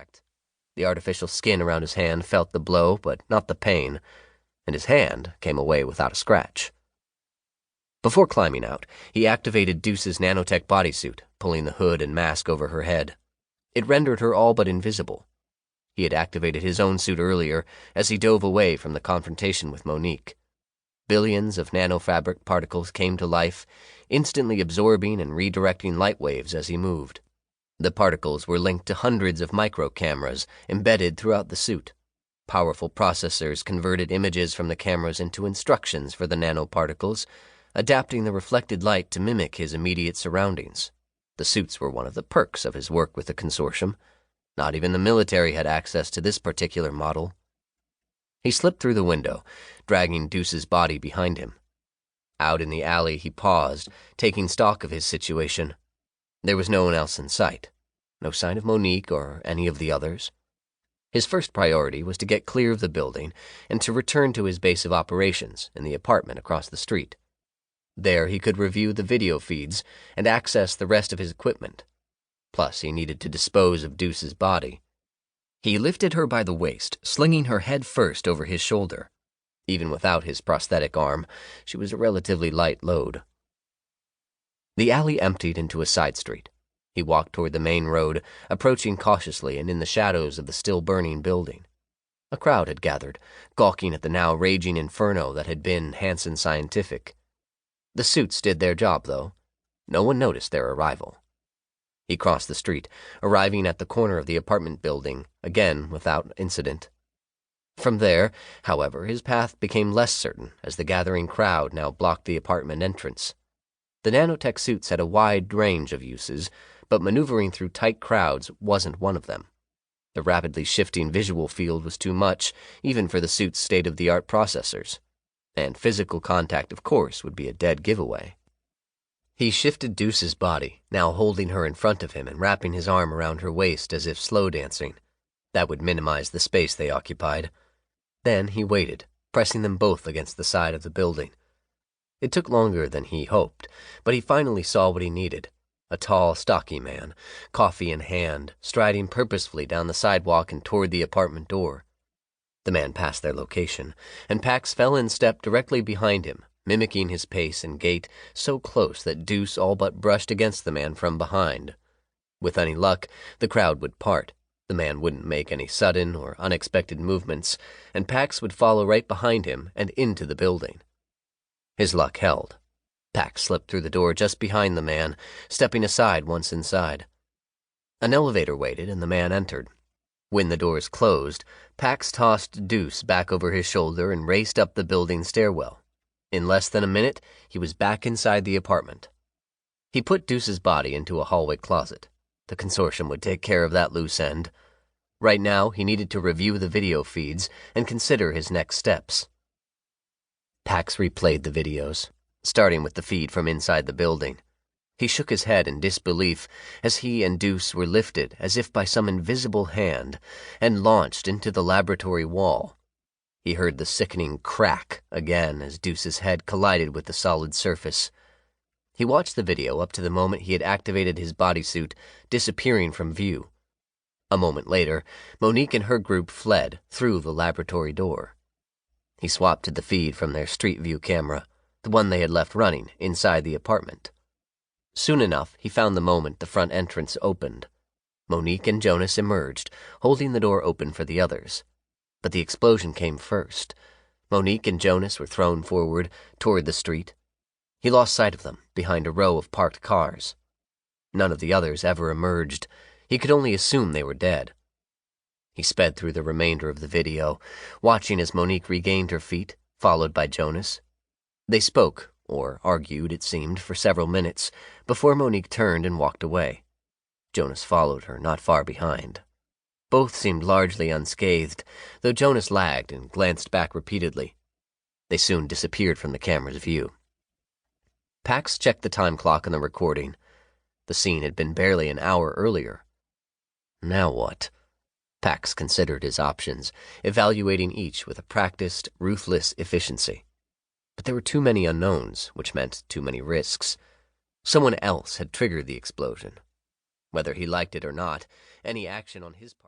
impact. The artificial skin around his hand felt the blow, but not the pain, and his hand came away without a scratch. Before climbing out, he activated Deuce's nanotech bodysuit, pulling the hood and mask over her head. It rendered her all but invisible. He had activated his own suit earlier as he dove away from the confrontation with Monique. Billions of nanofabric particles came to life, instantly absorbing and redirecting light waves as he moved. The particles were linked to hundreds of micro-cameras embedded throughout the suit. Powerful processors converted images from the cameras into instructions for the nanoparticles, adapting the reflected light to mimic his immediate surroundings. The suits were one of the perks of his work with the Consortium. Not even the military had access to this particular model. He slipped through the window, dragging Deuce's body behind him. Out in the alley, he paused, taking stock of his situation. There was no one else in sight. No sign of Monique or any of the others. His first priority was to get clear of the building and to return to his base of operations in the apartment across the street. There he could review the video feeds and access the rest of his equipment. Plus, he needed to dispose of Deuce's body. He lifted her by the waist, slinging her head first over his shoulder. Even without his prosthetic arm, she was a relatively light load. The alley emptied into a side street. He walked toward the main road, approaching cautiously and in the shadows of the still-burning building. A crowd had gathered, gawking at the now raging inferno that had been Hanssen Scientific. The suits did their job, though. No one noticed their arrival. He crossed the street, arriving at the corner of the apartment building, again without incident. From there, however, his path became less certain as the gathering crowd now blocked the apartment entrance. The nanotech suits had a wide range of uses, but maneuvering through tight crowds wasn't one of them. The rapidly shifting visual field was too much, even for the suit's state-of-the-art processors. And physical contact, of course, would be a dead giveaway. He shifted Deuce's body, now holding her in front of him and wrapping his arm around her waist as if slow dancing. That would minimize the space they occupied. Then he waited, pressing them both against the side of the building. It took longer than he hoped, but he finally saw what he needed. A tall, stocky man, coffee in hand, striding purposefully down the sidewalk and toward the apartment door. The man passed their location, and Pax fell in step directly behind him, mimicking his pace and gait so close that Deuce all but brushed against the man from behind. With any luck, the crowd would part. The man wouldn't make any sudden or unexpected movements, and Pax would follow right behind him and into the building. His luck held. Pax slipped through the door just behind the man, stepping aside once inside. An elevator waited, and the man entered. When the doors closed, Pax tossed Deuce back over his shoulder and raced up the building stairwell. In less than a minute, he was back inside the apartment. He put Deuce's body into a hallway closet. The Consortium would take care of that loose end. Right now, he needed to review the video feeds and consider his next steps. Pax replayed the videos, starting with the feed from inside the building. He shook his head in disbelief as he and Deuce were lifted as if by some invisible hand and launched into the laboratory wall. He heard the sickening crack again as Deuce's head collided with the solid surface. He watched the video up to the moment he had activated his bodysuit, disappearing from view. A moment later, Monique and her group fled through the laboratory door. He swapped to the feed from their street view camera, the one they had left running inside the apartment. Soon enough, he found the moment the front entrance opened. Monique and Jonas emerged, holding the door open for the others. But the explosion came first. Monique and Jonas were thrown forward toward the street. He lost sight of them behind a row of parked cars. None of the others ever emerged. He could only assume they were dead. He sped through the remainder of the video, watching as Monique regained her feet, followed by Jonas. They spoke, or argued, it seemed, for several minutes, before Monique turned and walked away. Jonas followed her, not far behind. Both seemed largely unscathed, though Jonas lagged and glanced back repeatedly. They soon disappeared from the camera's view. Pax checked the time clock on the recording. The scene had been barely an hour earlier. Now what? Pax considered his options, evaluating each with a practiced, ruthless efficiency. But there were too many unknowns, which meant too many risks. Someone else had triggered the explosion. Whether he liked it or not, any action on his part